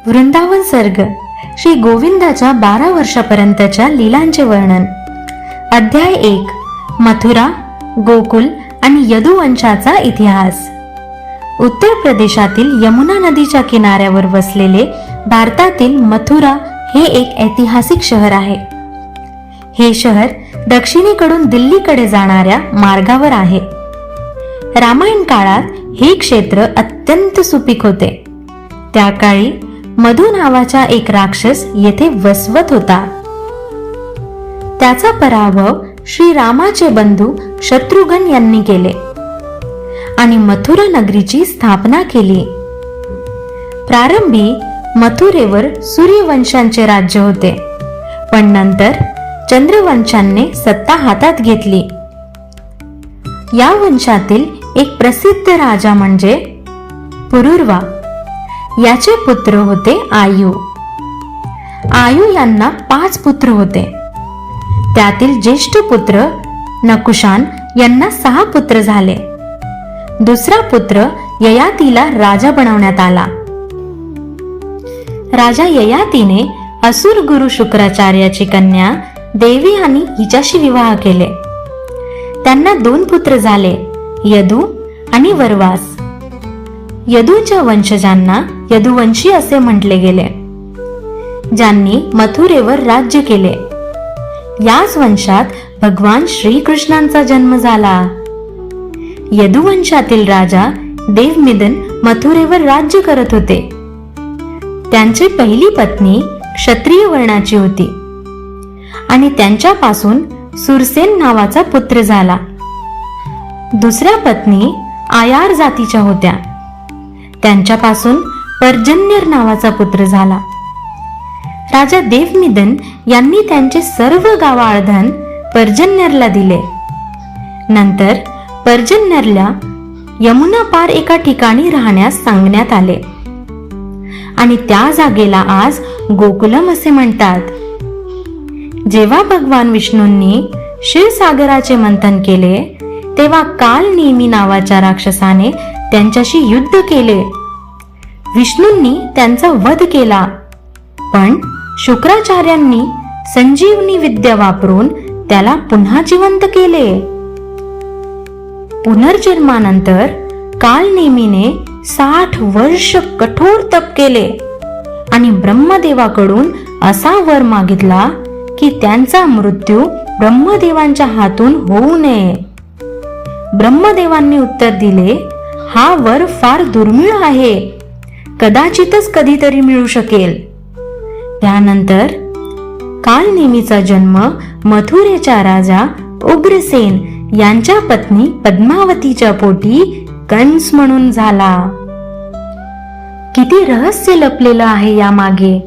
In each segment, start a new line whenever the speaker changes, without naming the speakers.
वृंदावन सर्ग श्री गोविंदाच्या 12 वर्षापर्यंतच्या लीलांचे वर्णन. अध्याय 1. मथुरा, गोकुल आणि यदुवंशाचा इतिहास. उत्तर प्रदेशातील यमुना नदीच्या किनाऱ्यावर वसलेले भारतातील मथुरा हे एक ऐतिहासिक शहर आहे. हे शहर दक्षिणेकडून दिल्लीकडे जाणाऱ्या मार्गावर आहे. रामायण काळात हे क्षेत्र अत्यंत सुपीक होते. त्या काळी मधु नावाचा एक राक्षस येथे वसवत होता. त्याचा पराभव श्री रामाचे बंधू शत्रुघ्न यांनी केले आणि मथुरा नगरीची स्थापना केली. प्रारंभी मथुरेवर सूर्यवंशांचे राज्य होते, पण नंतर चंद्रवंशांनी सत्ता हातात घेतली. या वंशातील एक प्रसिद्ध राजा म्हणजे पुरुरवा. याचे पुत्र होते आयु. आयु यांना 5 पुत्र होते. त्यातील ज्येष्ठ पुत्र नकुशान यांना 6 पुत्र झाले. दुसरा पुत्र ययातीला राजा बनवण्यात आला. राजा ययातीने असुर गुरु शुक्राचार्याची कन्या देवी आणि हिच्याशी विवाह केले. त्यांना 2 पुत्र झाले, यदु आणि वरवास. यदूंच्या वंशजांना यदुवंशी असे म्हटले गेले, ज्यांनी मथुरेवर राज्य केले. याच वंशात भगवान श्रीकृष्णांचा जन्म झाला. यदुवंशातील राजा देवमिदन मथुरेवर राज्य करत होते. त्यांची पहिली पत्नी क्षत्रिय वर्णाची होती आणि त्यांच्यापासून सुरसेन नावाचा पुत्र झाला. दुसऱ्या पत्नी आयार जातीच्या होत्या. त्यांच्यापासून पर्जन्यर नावाचा पुत्र झाला. राजा देवमिदन यांनी त्यांचे सर्व गावाळ धन पर्जन्यरला दिले. नंतर पर्जन्यरला यमुना पार एका ठिकाणी राहण्यास सांगण्यात आले आणि त्या जागेला आज गोकुलम असे म्हणतात. जेव्हा भगवान विष्णूंनी क्षीरसागराचे मंथन केले, तेव्हा कालनेमी नावाच्या राक्षसाने त्यांच्याशी युद्ध केले. विष्णूंनी त्यांचा वध केला, पण शुक्राचार्यांनी संजीवनी विद्या वापरून त्याला पुन्हा जिवंत केले. पुनर्जन्मानंतर कालनेमीने 60 वर्ष कठोर तप केले आणि ब्रह्मदेवाकडून असा वर मागितला की त्यांचा मृत्यू ब्रह्मदेवांच्या हातून होऊ नये. ब्रह्मदेवांनी उत्तर दिले, हा वर फार दुर्मिळ आहे, कदाचितच कधीतरी मिळू शकेल. त्यानंतर कालनेमीचा जन्म मथुरेच्या राजा उग्रसेन यांच्या पत्नी पद्मावतीच्या पोटी कंस म्हणून झाला. किती रहस्य लपलेलं आहे यामागे.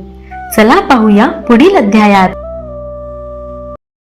चला पाहूया पुढील अध्यायात.